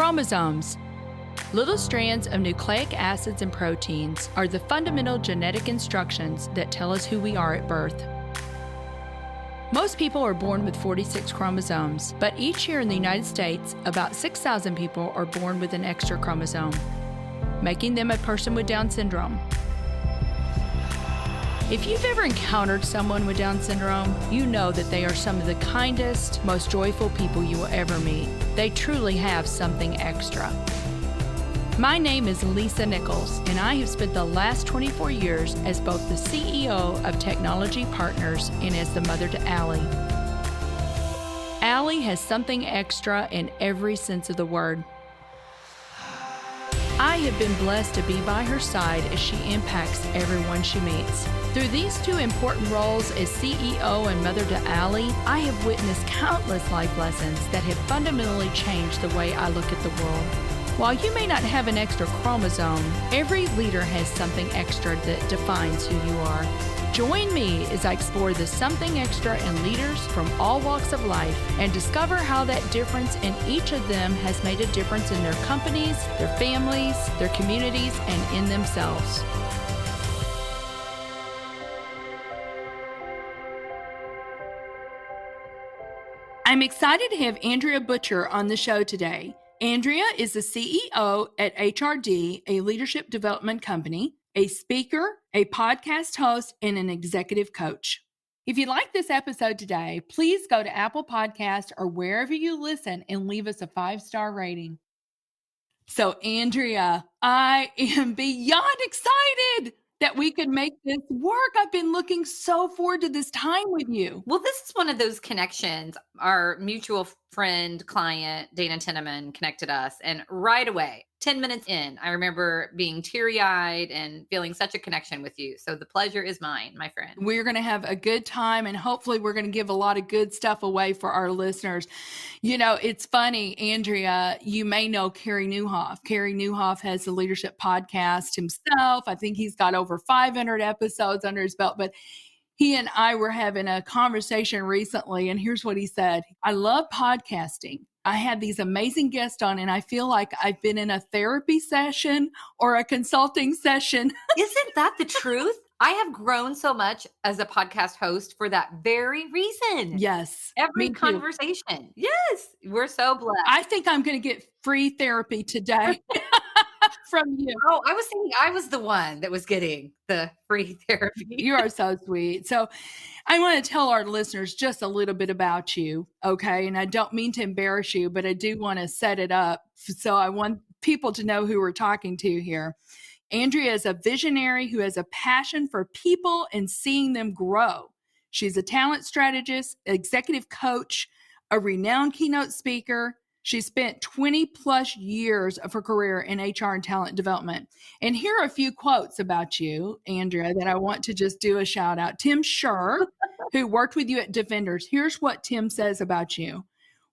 Chromosomes. Little strands of nucleic acids and proteins are the fundamental genetic instructions that tell us who we are at birth. Most people are born with 46 chromosomes, but each year in the United States, about 6,000 people are born with an extra chromosome, making them a person with Down syndrome. If you've ever encountered someone with Down syndrome, you know that they are some of the kindest, most joyful people you will ever meet. They truly have something extra. My name is Lisa Nichols, and I have spent the last 24 years as both the CEO of Technology Partners and as the mother to Allie. Allie has something extra in every sense of the word. I have been blessed to be by her side as she impacts everyone she meets. Through these two important roles as CEO and mother to Allie, I have witnessed countless life lessons that have fundamentally changed the way I look at the world. While you may not have an extra chromosome, every leader has something extra that defines who you are. Join me as I explore the something extra in leaders from all walks of life and discover how that difference in each of them has made a difference in their companies, their families, their communities, and in themselves. I'm excited to have Andrea Butcher on the show today. Andrea is the CEO at HRD, a leadership development company, a speaker, a podcast host, and an executive coach. If you like this episode today, please go to Apple Podcasts or wherever you listen and leave us a 5-star rating. So, Andrea, I am beyond excited that we could make this work. I've been looking so forward to this time with you. Well, this is one of those connections. Our mutual friend, client, Dana Tinneman, connected us. And right away, 10 minutes in, I remember being teary-eyed and feeling such a connection with you. So the pleasure is mine, my friend. We're going to have a good time, and hopefully we're going to give a lot of good stuff away for our listeners. You know, it's funny, Andrea, you may know Carey Nieuwhof. Carey Nieuwhof has the leadership podcast himself. I think he's got over 500 episodes under his belt, but he and I were having a conversation recently, and here's what he said. I love podcasting. I had these amazing guests on, and I feel like I've been in a therapy session or a consulting session. Isn't that the truth? I have grown so much as a podcast host for that very reason. Yes. Every conversation. Yes. We're so blessed. I think I'm going to get free therapy today. From you. Oh, I was thinking I was the one that was getting the free therapy. You are so sweet. So I want to tell our listeners just a little bit about you, okay? And I don't mean to embarrass you, but I do want to set it up. So I want people to know who we're talking to here. Andrea is a visionary who has a passion for people and seeing them grow. She's a talent strategist, executive coach, a renowned keynote speaker. She spent 20 plus years of her career in HR and talent development. And here are a few quotes about you, Andrea, that I want to just do a shout out. Tim Scher, who worked with you at Defenders, here's what Tim says about you.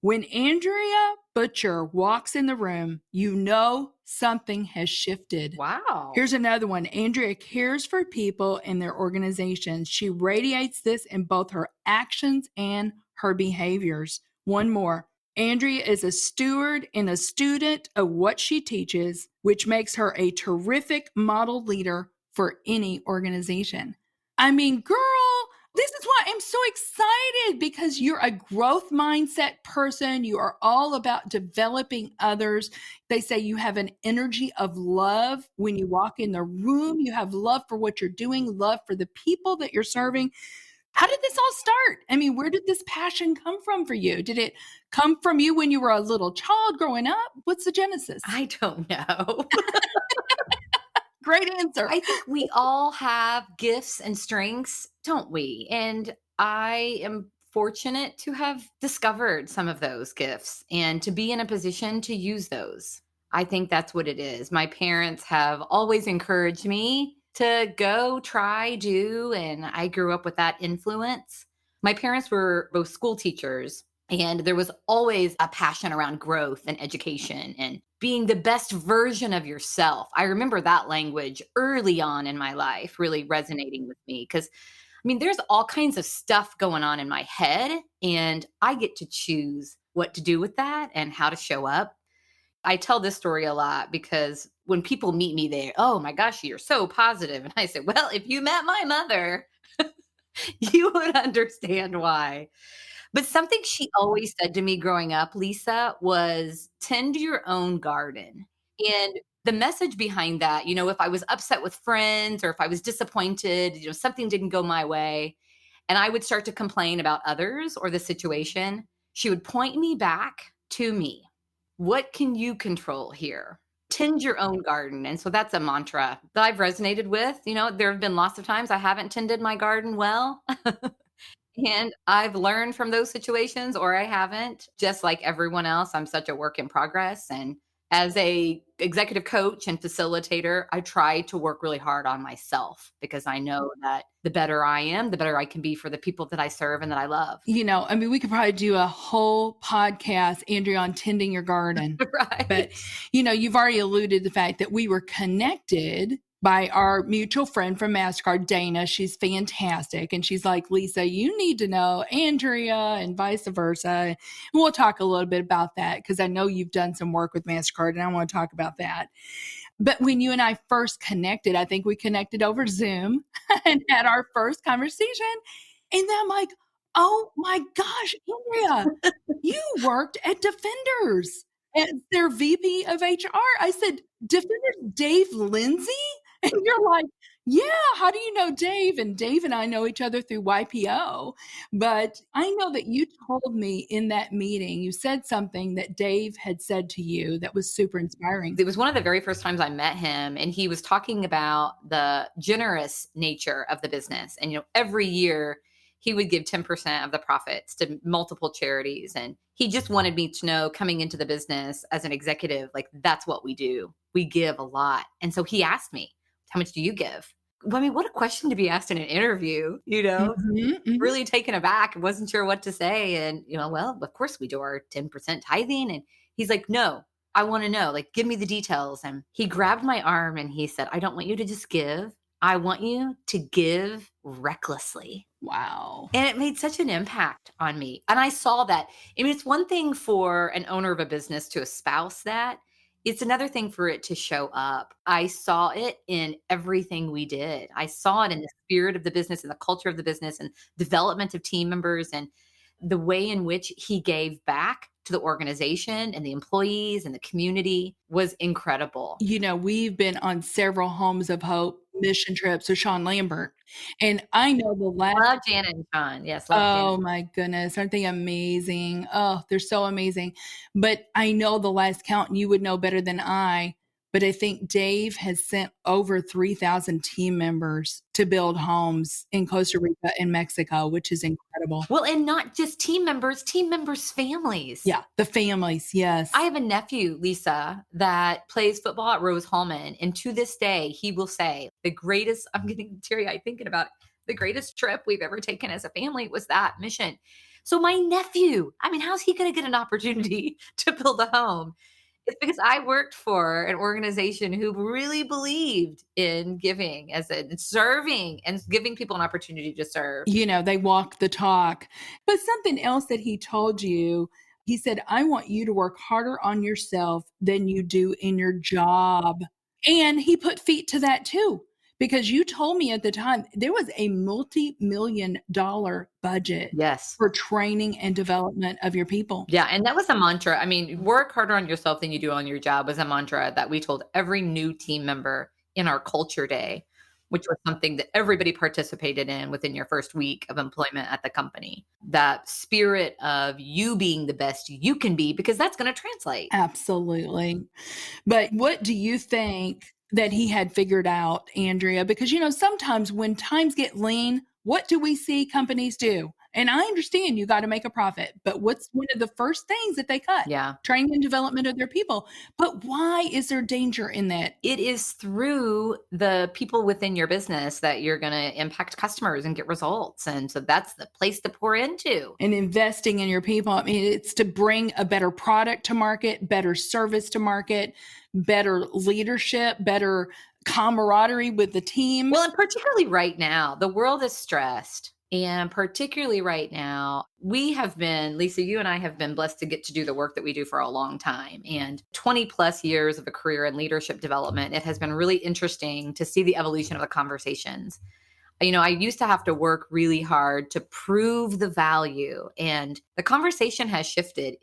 When Andrea Butcher walks in the room, you know something has shifted. Wow. Here's another one. Andrea cares for people and their organizations. She radiates this in both her actions and her behaviors. One more. Andrea is a steward and a student of what she teaches, which makes her a terrific model leader for any organization. I mean, girl, this is why I'm so excited, because you're a growth mindset person. You are all about developing others. They say you have an energy of love when you walk in the room. You have love for what you're doing, love for the people that you're serving. How did this all start? I mean, where did this passion come from for you? Did it come from you when you were a little child growing up? What's the genesis? I don't know. Great answer. I think we all have gifts and strengths, don't we? And I am fortunate to have discovered some of those gifts and to be in a position to use those. I think that's what it is. My parents have always encouraged me to go, try, do, and I grew up with that influence. My parents were both school teachers, and there was always a passion around growth and education and being the best version of yourself. I remember that language early on in my life really resonating with me because, I mean, there's all kinds of stuff going on in my head, and I get to choose what to do with that and how to show up. I tell this story a lot because when people meet me, they, oh my gosh, you're so positive. And I said, well, if you met my mother, you would understand why. But something she always said to me growing up, Lisa, was tend your own garden. And the message behind that, if I was upset with friends or if I was disappointed, something didn't go my way, and I would start to complain about others or the situation, she would point me back to me. What can you control here? Tend your own garden. And so that's a mantra that I've resonated with. There have been lots of times I haven't tended my garden well. And I've learned from those situations or I haven't. Just like everyone else, I'm such a work in progress. And as a executive coach and facilitator, I try to work really hard on myself because I know that the better I am, the better I can be for the people that I serve and that I love. We could probably do a whole podcast, Andrea, on tending your garden. Right. But, you've already alluded to the fact that we were connected by our mutual friend from MasterCard, Dana. She's fantastic. And she's like, Lisa, you need to know Andrea and vice versa. And we'll talk a little bit about that because I know you've done some work with MasterCard and I want to talk about that. But when you and I first connected, I think we connected over Zoom and had our first conversation. And then I'm like, oh my gosh, Andrea, you worked at Defenders as their VP of HR. I said, Defenders Dave Lindsay? And you're like, yeah, how do you know Dave? And Dave and I know each other through YPO. But I know that you told me in that meeting, you said something that Dave had said to you that was super inspiring. It was one of the very first times I met him, and he was talking about the generous nature of the business. And, every year he would give 10% of the profits to multiple charities. And he just wanted me to know coming into the business as an executive, like that's what we do. We give a lot. And so he asked me, how much do you give? I mean, what a question to be asked in an interview, really taken aback. Wasn't sure what to say. And, well, of course we do our 10% tithing. And he's like, no, I want to know, like, give me the details. And he grabbed my arm and he said, I don't want you to just give. I want you to give recklessly. Wow. And it made such an impact on me. And I saw that. I mean, it's one thing for an owner of a business to espouse that. It's another thing for it to show up. I saw it in everything we did. I saw it in the spirit of the business and the culture of the business and development of team members and the way in which he gave back to the organization and the employees and the community was incredible. We've been on several Homes of Hope mission trips with Sean Lambert. And I know the last... Love Janet and Sean. Yes. Love Janet. My goodness. Aren't they amazing? Oh, they're so amazing. But I know the last count, and you would know better than I, but I think Dave has sent over 3,000 team members to build homes in Costa Rica and Mexico, which is incredible. Well, and not just team members' families. Yeah, the families, yes. I have a nephew, Lisa, that plays football at Rose Holman. And to this day, he will say, I'm getting teary-eyed thinking about it, the greatest trip we've ever taken as a family was that mission. So my nephew, how's he going to get an opportunity to build a home? It's because I worked for an organization who really believed in giving and serving and giving people an opportunity to serve. They walk the talk. But something else that he told you, he said, I want you to work harder on yourself than you do in your job. And he put feet to that too. Because you told me at the time there was a multi-million-dollar budget for training and development of your people. Yeah. And that was a mantra. Work harder on yourself than you do on your job was a mantra that we told every new team member in our culture day, which was something that everybody participated in within your first week of employment at the company. That spirit of you being the best you can be, because that's going to translate. Absolutely. But what do you think that he had figured out, Andrea? Because, sometimes when times get lean, what do we see companies do? And I understand you got to make a profit, but what's one of the first things that they cut? Yeah. Training and development of their people. But why is there danger in that? It is through the people within your business that you're going to impact customers and get results. And so that's the place to pour into. And investing in your people. It's to bring a better product to market, better service to market, better leadership, better camaraderie with the team. Well, and particularly right now, the world is stressed. And particularly right now, we have been, Lisa, you and I have been blessed to get to do the work that we do for a long time. And 20 plus years of a career in leadership development, it has been really interesting to see the evolution of the conversations. I used to have to work really hard to prove the value, and the conversation has shifted.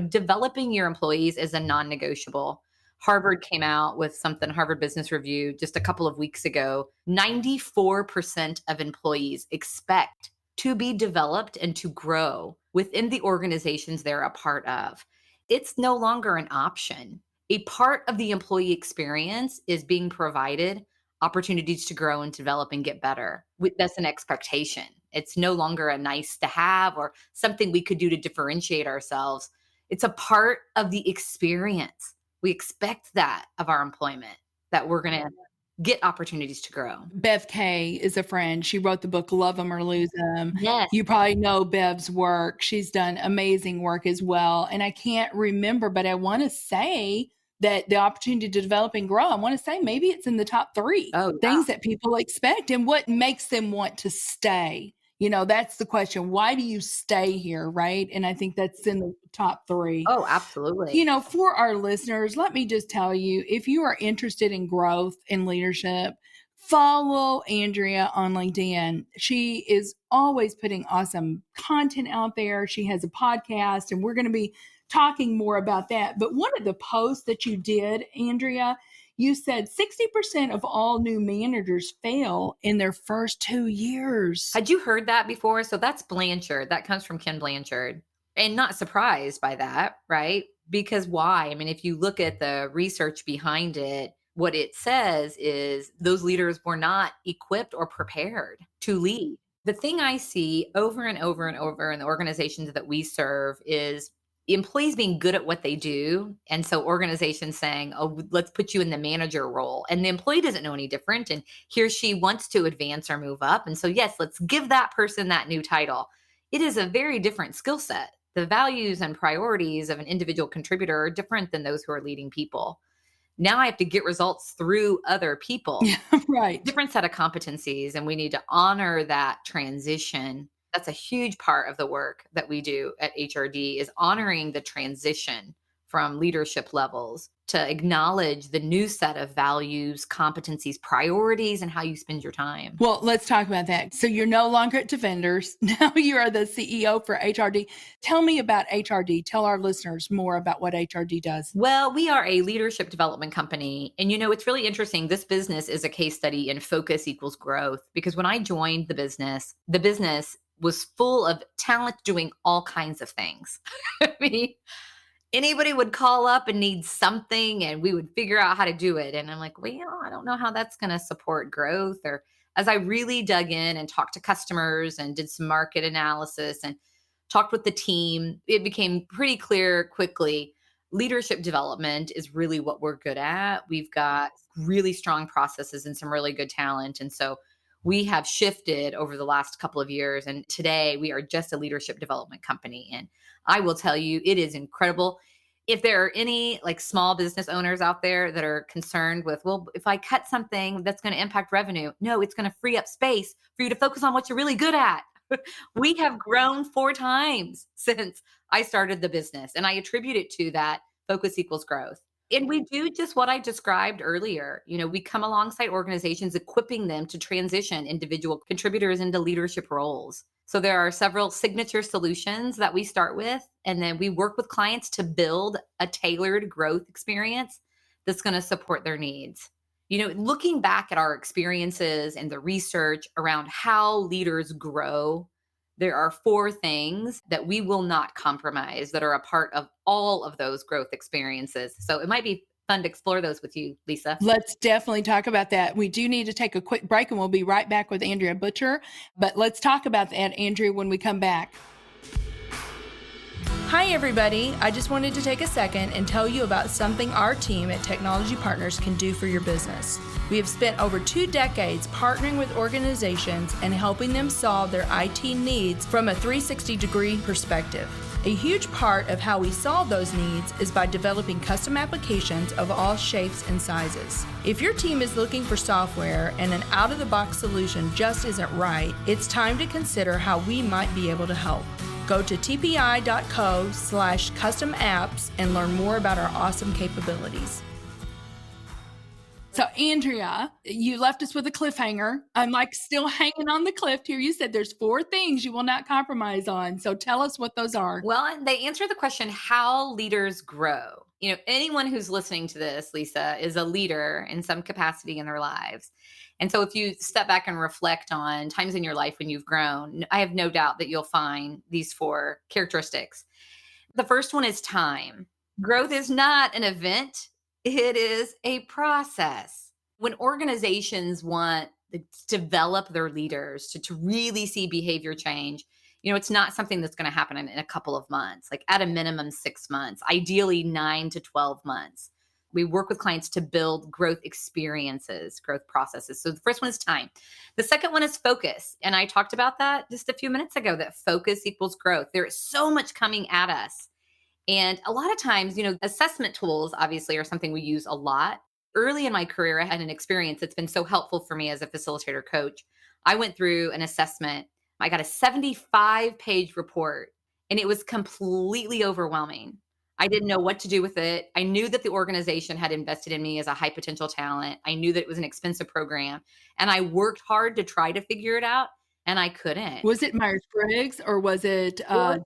Developing your employees is a non negotiable. Harvard came out with something, Harvard Business Review, just a couple of weeks ago. 94% of employees expect to be developed and to grow within the organizations they're a part of. It's no longer an option. A part of the employee experience is being provided opportunities to grow and develop and get better. That's an expectation. It's no longer a nice to have or something we could do to differentiate ourselves. It's a part of the experience. We expect that of our employment, that we're going to get opportunities to grow. Bev Kay is a friend. She wrote the book Love 'Em or Lose 'Em. Yes. You probably know Bev's work. She's done amazing work as well. And I can't remember, but I want to say that the opportunity to develop and grow, I want to say maybe it's in the top 3 things that people expect and what makes them want to stay. That's the question. Why do you stay here, right? And I think that's in the top 3. Oh, absolutely. For our listeners, let me just tell you, if you are interested in growth and leadership, follow Andrea on LinkedIn. She is always putting awesome content out there. She has a podcast, and we're going to be talking more about that. But one of the posts that you did, Andrea, you said 60% of all new managers fail in their first 2 years. Had you heard that before? So that's Blanchard. That comes from Ken Blanchard. And not surprised by that, right? Because why? I mean, if you look at the research behind it, what it says is those leaders were not equipped or prepared to lead. The thing I see over and over and over in the organizations that we serve is employees being good at what they do. And so organizations saying, oh, let's put you in the manager role. And the employee doesn't know any different. And he or she wants to advance or move up. And so, yes, let's give that person that new title. It is a very different skill set. The values and priorities of an individual contributor are different than those who are leading people. Now I have to get results through other people. Yeah, right. Different set of competencies. And we need to honor that transition. That's a huge part of the work that we do at HRD, is honoring the transition from leadership levels to acknowledge the new set of values, competencies, priorities, and how you spend your time. Well, let's talk about that. So you're no longer at Defenders. Now you are the CEO for HRD. Tell me about HRD. Tell our listeners more about what HRD does. Well, we are a leadership development company. And it's really interesting. This business is a case study in focus equals growth, because when I joined the business was full of talent doing all kinds of things. I mean, anybody would call up and need something, and we would figure out how to do it. And I'm like, well, I don't know how that's going to support growth. Or as I really dug in and talked to customers and did some market analysis and talked with the team, it became pretty clear quickly, leadership development is really what we're good at. We've got really strong processes and some really good talent. And so we have shifted over the last couple of years, and today we are just a leadership development company. And I will tell you, it is incredible. If there are any small business owners out there that are concerned with, well, if I cut something that's going to impact revenue, no, it's going to free up space for you to focus on what you're really good at. We have grown 4 times since I started the business, and I attribute it to that focus equals growth. And we do just what I described earlier. We come alongside organizations, equipping them to transition individual contributors into leadership roles. So there are several signature solutions that we start with, and then we work with clients to build a tailored growth experience that's going to support their needs. Looking back at our experiences and the research around how leaders grow, there are 4 things that we will not compromise that are a part of all of those growth experiences. So it might be fun to explore those with you, Lisa. Let's definitely talk about that. We do need to take a quick break, and we'll be right back with Andrea Butcher. But let's talk about that, Andrea, when we come back. Hi, everybody. I just wanted to take a second and tell you about something our team at Technology Partners can do for your business. We have spent over 2 decades partnering with organizations and helping them solve their IT needs from a 360-degree perspective. A huge part of how we solve those needs is by developing custom applications of all shapes and sizes. If your team is looking for software and an out-of-the-box solution just isn't right, it's time to consider how we might be able to help. Go to tpi.co/custom apps and learn more about our awesome capabilities. So, Andrea, you left us with a cliffhanger. I'm like still hanging on the cliff here. You said there's 4 things you will not compromise on. So tell us what those are. Well, they answer the question how leaders grow. Anyone who's listening to this, Lisa, is a leader in some capacity in their lives. And so if you step back and reflect on times in your life when you've grown, I have no doubt that you'll find these 4 characteristics. The first one is time. Growth is not an event. It is a process. When organizations want to develop their leaders to really see behavior change, it's not something that's going to happen in a couple of months, like at a minimum 6 months, ideally 9 to 12 months. We work with clients to build growth experiences, growth processes. So the first one is time. The second one is focus. And I talked about that just a few minutes ago, that focus equals growth. There is so much coming at us. And a lot of times, assessment tools obviously are something we use a lot. Early in my career, I had an experience that's been so helpful for me as a facilitator coach. I went through an assessment. I got a 75-page report, and it was completely overwhelming. I didn't know what to do with it. I knew that the organization had invested in me as a high potential talent. I knew that it was an expensive program, and I worked hard to try to figure it out, and I couldn't. Was it Myers-Briggs or was it It was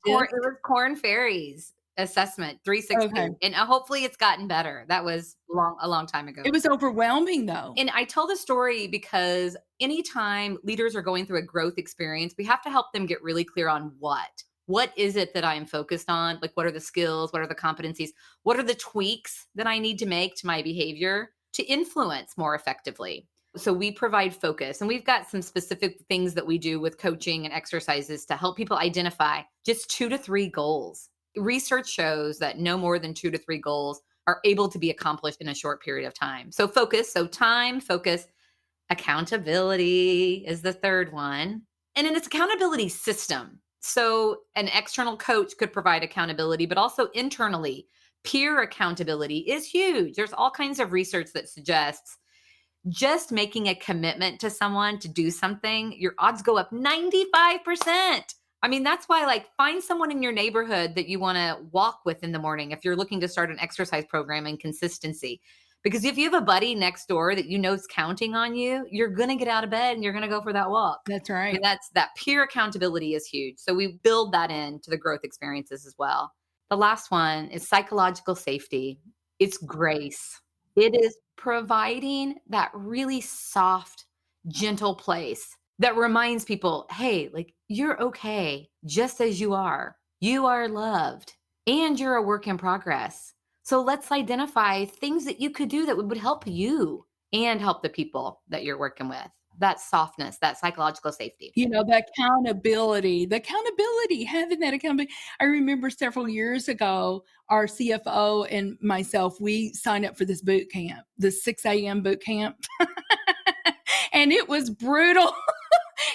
Corn Ferry's assessment 360. Okay. And hopefully it's gotten better. That was a long time ago. It was overwhelming though. And I tell the story because anytime leaders are going through a growth experience, we have to help them get really clear on what is it that I am focused on? Like, what are the skills? What are the competencies? What are the tweaks that I need to make to my behavior to influence more effectively? So we provide focus, and we've got some specific things that we do with coaching and exercises to help people identify just 2 to 3 goals. Research shows that no more than 2 to 3 goals are able to be accomplished in a short period of time. So focus, time, focus. Accountability is the third one. And then it's accountability system. So an external coach could provide accountability, but also internally, peer accountability is huge. There's all kinds of research that suggests just making a commitment to someone to do something, your odds go up 95%. I mean, that's why, find someone in your neighborhood that you want to walk with in the morning if you're looking to start an exercise program and consistency. Because if you have a buddy next door that is counting on you, you're going to get out of bed and you're going to go for that walk. That's right. And that peer accountability is huge. So we build that into the growth experiences as well. The last one is psychological safety. It's grace. It is providing that really soft, gentle place that reminds people, hey, you're okay just as you are. You are loved and you're a work in progress. So let's identify things that you could do that would help you and help the people that you're working with. That softness, that psychological safety. The accountability, having that accountability. I remember several years ago, our CFO and myself, we signed up for this boot camp, the 6 a.m. boot camp. And it was brutal.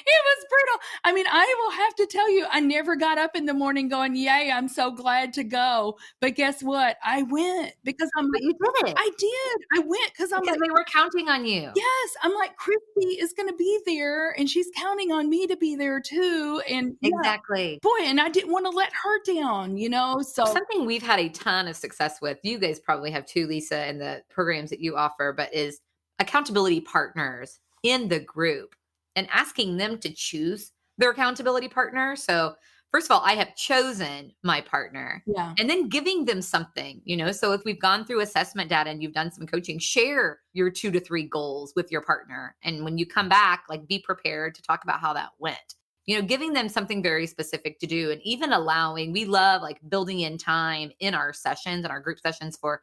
It was brutal. I mean, I will have to tell you, I never got up in the morning going, yay, I'm so glad to go. But guess what? I went because I'm like, you did it. I did. I went because they were counting on you. Yes. I'm like, Christy is going to be there and she's counting on me to be there too. And exactly. Boy, and I didn't want to let her down, So something we've had a ton of success with, you guys probably have too, Lisa, in the programs that you offer, but is accountability partners in the group and asking them to choose their accountability partner. So first of all, I have chosen my partner. Yeah. And then giving them something, so if we've gone through assessment data and you've done some coaching, share your 2 to 3 goals with your partner. And when you come back, be prepared to talk about how that went. Giving them something very specific to do, and even we love building in time in our sessions and our group sessions for,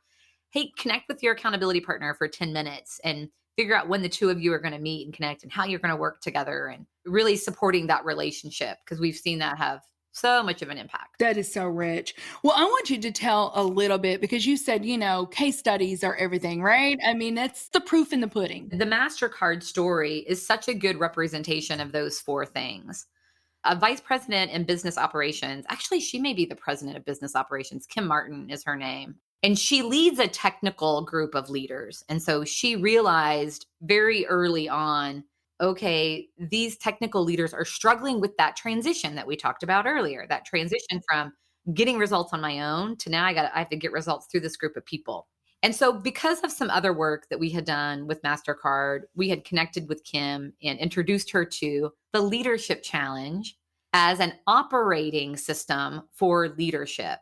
hey, connect with your accountability partner for 10 minutes and figure out when the 2 of you are going to meet and connect and how you're going to work together, and really supporting that relationship, because we've seen that have so much of an impact. That is so rich. Well, I want you to tell a little bit, because you said, case studies are everything, right? I mean, that's the proof in the pudding. The MasterCard story is such a good representation of those 4 things. a vice president in business operations. Actually, she may be the president of business operations. Kim Martin is her name. And she leads a technical group of leaders. And so she realized very early on, okay, these technical leaders are struggling with that transition that we talked about earlier, that transition from getting results on my own to now I have to get results through this group of people. And so because of some other work that we had done with MasterCard, we had connected with Kim and introduced her to the Leadership Challenge as an operating system for leadership.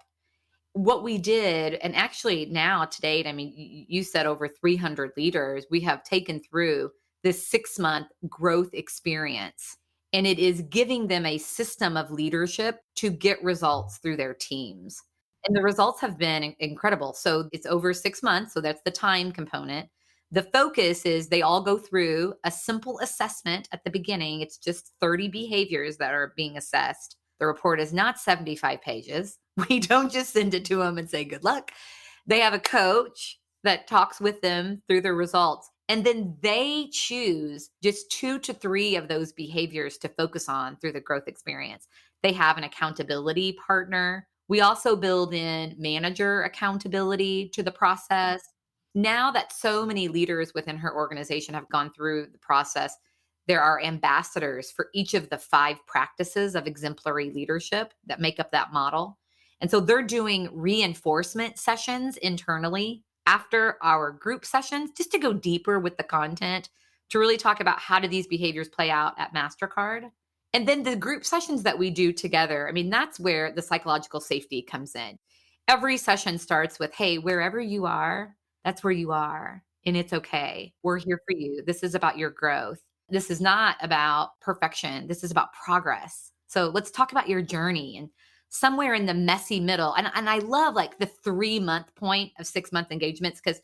What we did, and actually now to date, I mean, you said over 300 leaders we have taken through this 6-month growth experience. And it is giving them a system of leadership to get results through their teams. And the results have been incredible. So it's over 6 months. So that's the time component. The focus is they all go through a simple assessment at the beginning. It's just 30 behaviors that are being assessed. The report is not 75 pages. We don't just send it to them and say, good luck. They have a coach that talks with them through the results. And then they choose just 2 to 3 of those behaviors to focus on through the growth experience. They have an accountability partner. We also build in manager accountability to the process. Now that so many leaders within her organization have gone through the process, there are ambassadors for each of the 5 practices of exemplary leadership that make up that model. And so they're doing reinforcement sessions internally after our group sessions, just to go deeper with the content, to really talk about how do these behaviors play out at MasterCard. And then the group sessions that we do together, I mean, that's where the psychological safety comes in. Every session starts with, hey, wherever you are, that's where you are. And it's okay. We're here for you. This is about your growth. This is not about perfection. This is about progress. So let's talk about your journey. And somewhere in the messy middle. And I love like the 3-month point of 6-month engagements, because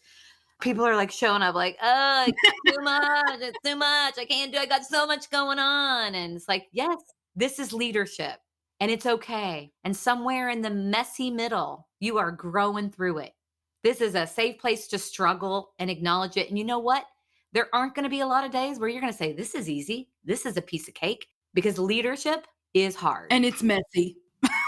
people are like showing up like, oh, it's too much. It's too much. I can't do it. I got so much going on. And it's like, yes, this is leadership and it's okay. And somewhere in the messy middle, you are growing through it. This is a safe place to struggle and acknowledge it. And you know what? There aren't going to be a lot of days where you're going to say, this is easy. This is a piece of cake, because leadership is hard. And it's messy.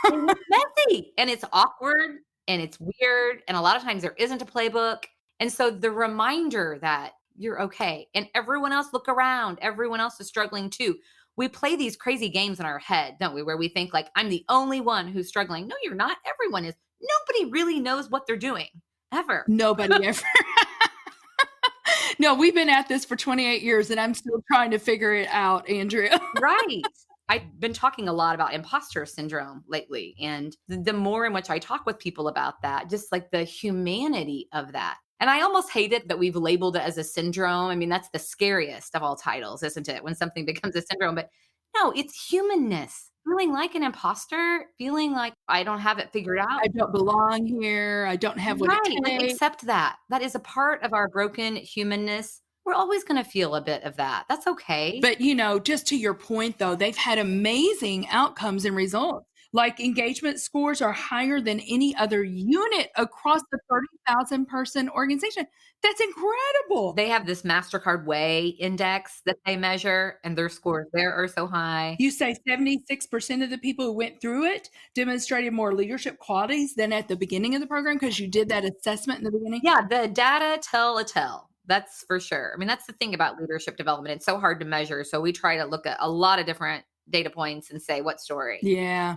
And it's messy and it's awkward and it's weird. And a lot of times there isn't a playbook. And so the reminder that you're okay and everyone else, look around, everyone else is struggling too. We play these crazy games in our head, don't we? Where we think like, I'm the only one who's struggling. No, you're not. Everyone is. Nobody really knows what they're doing ever. Nobody ever. No, we've been at this for 28 years and I'm still trying to figure it out, Andrea. Right. I've been talking a lot about imposter syndrome lately. And the more in which I talk with people about that, just like the humanity of that. And I almost hate it that we've labeled it as a syndrome. I mean, that's the scariest of all titles, isn't it? When something becomes a syndrome. But no, it's humanness. Feeling like an imposter, feeling like I don't have it figured out. I don't belong here. I don't have what it Like, takes. accept that. That is a part of our broken humanness. We're always going to feel a bit of that. That's okay. But, just to your point, though, they've had amazing outcomes and results. Like engagement scores are higher than any other unit across the 30,000 person organization. That's incredible. They have this MasterCard Way index that they measure, and their scores there are so high. You say 76% of the people who went through it demonstrated more leadership qualities than at the beginning of the program, because you did that assessment in the beginning? Yeah, the data tell a tale. That's for sure. I mean, that's the thing about leadership development. It's so hard to measure. So we try to look at a lot of different data points and say, what story? Yeah.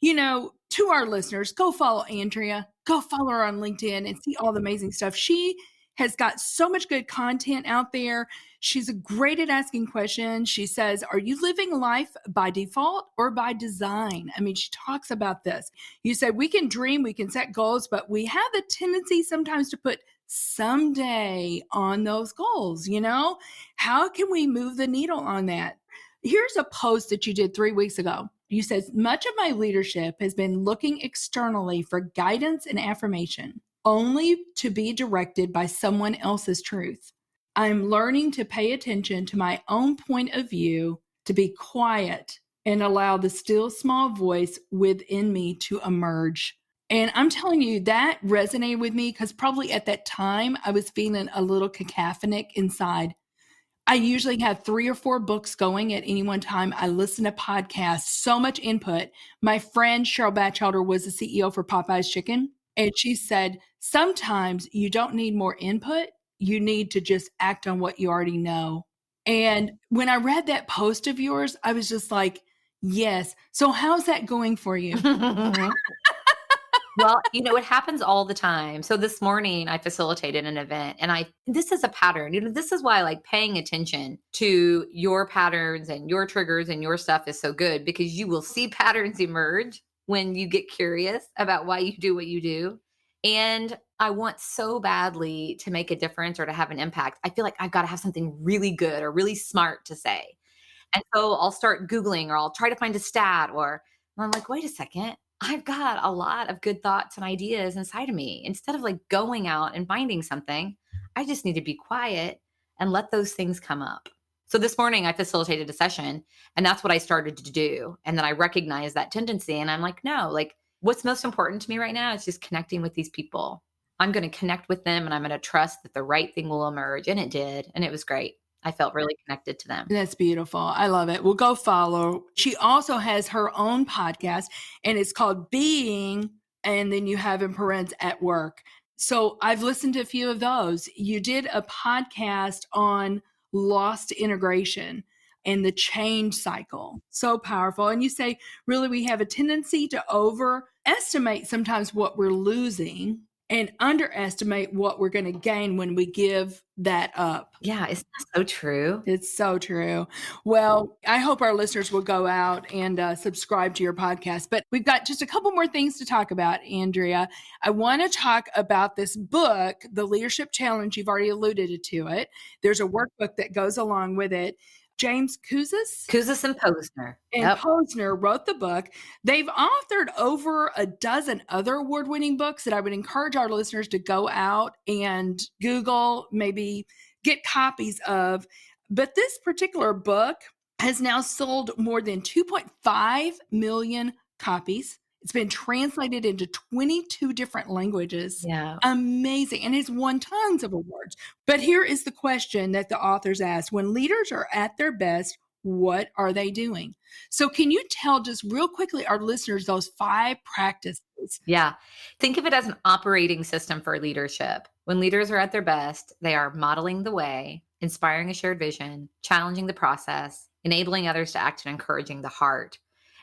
To our listeners, go follow Andrea. Go follow her on LinkedIn and see all the amazing stuff. She has got so much good content out there. She's great at asking questions. She says, are you living life by default or by design? I mean, she talks about this. You said we can dream, we can set goals, but we have the tendency sometimes to put someday on those goals. How can we move the needle on that? Here's a post that you did 3 weeks ago. You said, much of my leadership has been looking externally for guidance and affirmation, only to be directed by someone else's truth. I'm learning to pay attention to my own point of view, to be quiet and allow the still small voice within me to emerge. And I'm telling you, that resonated with me because probably at that time I was feeling a little cacophonic inside. I usually have 3 or 4 books going at any one time. I listen to podcasts, so much input. My friend Cheryl Batchelder was the CEO for Popeye's Chicken, and she said, "Sometimes you don't need more input, you need to just act on what you already know." And when I read that post of yours, I was just like, "Yes." So how's that going for you? Well, it happens all the time. So this morning I facilitated an event and this is a pattern. This is why like paying attention to your patterns and your triggers and your stuff is so good because you will see patterns emerge when you get curious about why you do what you do. And I want so badly to make a difference or to have an impact. I feel like I've got to have something really good or really smart to say. And so I'll start Googling or I'll try to find a stat and I'm like, wait a second. I've got a lot of good thoughts and ideas inside of me. Instead of like going out and finding something, I just need to be quiet and let those things come up. So this morning I facilitated a session and that's what I started to do. And then I recognized that tendency and I'm like, no, like what's most important to me right now is just connecting with these people. I'm going to connect with them and I'm going to trust that the right thing will emerge. And it did. And it was great. I felt really connected to them. That's beautiful. I love it. We'll go follow. She also has her own podcast and it's called Being, and then you have in parents at work. So I've listened to a few of those. You did a podcast on lost integration and the change cycle. So powerful. And you say, really, we have a tendency to overestimate sometimes what we're losing and underestimate what we're going to gain when we give that up. Yeah, isn't that so true? It's so true. Well, I hope our listeners will go out and subscribe to your podcast. But we've got just a couple more things to talk about, Andrea. I want to talk about this book, The Leadership Challenge. You've already alluded to it. There's a workbook that goes along with it. James Kouzes and Posner. And Yep. Posner wrote the book. They've authored over a dozen other award-winning books that I would encourage our listeners to go out and Google, maybe get copies of. But this particular book has now sold more than 2.5 million copies. It's been translated into 22 different languages. Yeah. Amazing. And it's won tons of awards. But here is the question that the authors ask. When leaders are at their best, what are they doing? So can you tell just real quickly our listeners those 5 practices? Yeah. Think of it as an operating system for leadership. When leaders are at their best, they are modeling the way, inspiring a shared vision, challenging the process, enabling others to act, and encouraging the heart.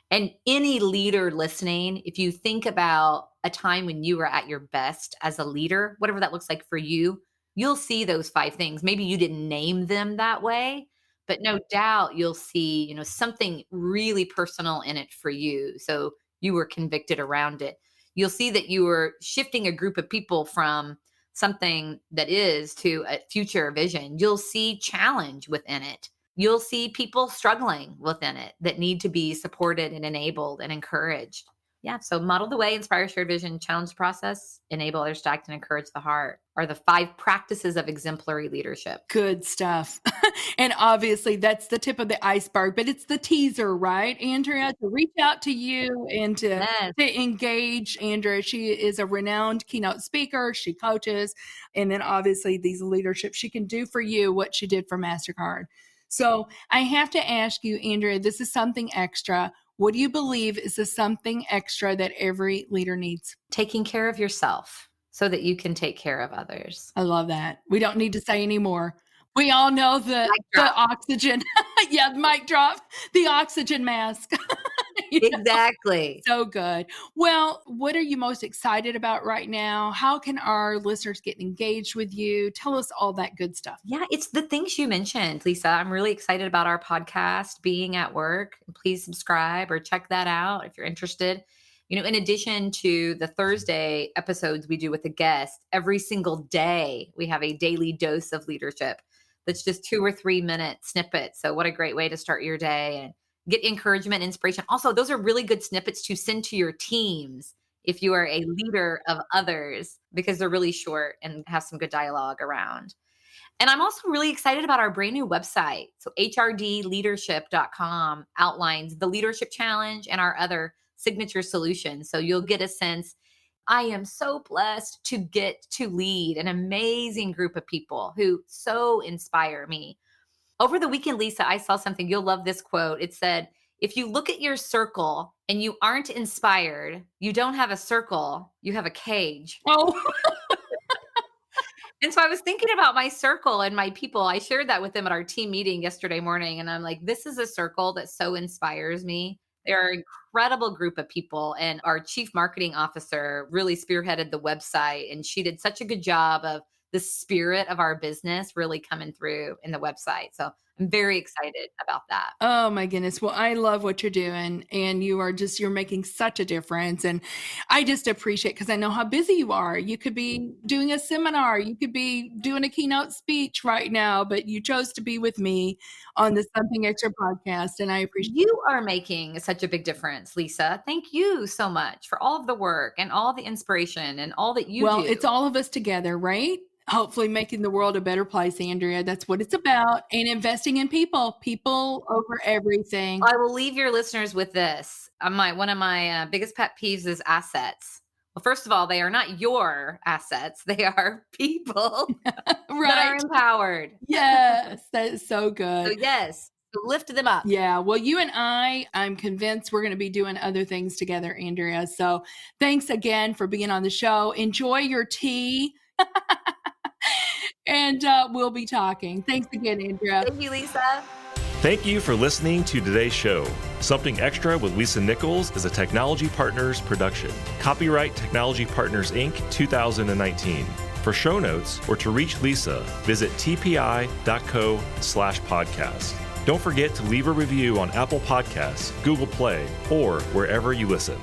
And any leader listening, if you think about a time when you were at your best as a leader, whatever that looks like for you, you'll see those 5 things. Maybe you didn't name them that way, but no doubt you'll see, something really personal in it for you. So you were convicted around it. You'll see that you were shifting a group of people from something that is to a future vision. You'll see challenge within it. You'll see people struggling within it that need to be supported and enabled and encouraged. Yeah. So model the way, inspire shared vision, challenge the process, enable others to act, and encourage the heart are the 5 practices of exemplary leadership. Good stuff. And obviously that's the tip of the iceberg, but it's the teaser, right, Andrea? To reach out to you and to engage Andrea. She is a renowned keynote speaker. She coaches. And then obviously these leadership, she can do for you what she did for MasterCard. So I have to ask you, Andrea, this is something extra. What do you believe is the something extra that every leader needs? Taking care of yourself so that you can take care of others. I love that. We don't need to say any more. We all know the oxygen. Yeah, mic drop. The oxygen mask. Exactly. So good. Well, what are you most excited about right now? How can our listeners get engaged with you? Tell us all that good stuff. Yeah, it's the things you mentioned, Lisa. I'm really excited about our podcast, Being at Work. Please subscribe or check that out if you're interested. In addition to the Thursday episodes we do with a guest, every single day we have a daily dose of leadership that's just 2 or 3 minute snippets. So what a great way to start your day and get encouragement, inspiration. Also, those are really good snippets to send to your teams if you are a leader of others, because they're really short and have some good dialogue around. And I'm also really excited about our brand new website. So hrdleadership.com outlines the leadership challenge and our other signature solutions. So you'll get a sense. I am so blessed to get to lead an amazing group of people who so inspire me. Over the weekend, Lisa, I saw something. You'll love this quote. It said, if you look at your circle and you aren't inspired, you don't have a circle, you have a cage. Oh, And so I was thinking about my circle and my people. I shared that with them at our team meeting yesterday morning. And I'm like, this is a circle that so inspires me. They're an incredible group of people. And our chief marketing officer really spearheaded the website. And she did such a good job of the spirit of our business really coming through in the website. So I'm very excited about that. oh my goodness. Well, I love what you're doing and you're making such a difference. And I just appreciate because I know how busy you are. You could be doing a seminar, you could be doing a keynote speech right now, but you chose to be with me on the Something Extra podcast. And I appreciate it. You are making such a big difference, Lisa. Thank you so much for all of the work and all the inspiration and all that you Well, do. it's all of us together, right? Hopefully making the world a better place, Andrea. That's what it's about. And investing in people over everything. I will leave your listeners with this. One of my biggest pet peeves is assets. Well, first of all, they are not your assets. They are people that are Right. empowered. Yes. That is so So good. yes, lift them up. Yeah. Well, you and I'm convinced we're going to be doing other things together, Andrea. So thanks again for being on the show. Enjoy your tea. And we'll be talking. Thanks again, Andrea. Thank you, Lisa. Thank you for listening to today's show. Something Extra with Lisa Nichols is a Technology Partners production. Copyright Technology Partners, Inc., 2019. For show notes or to reach Lisa, visit tpi.co/podcast. Don't forget to leave a review on Apple Podcasts, Google Play, or wherever you listen.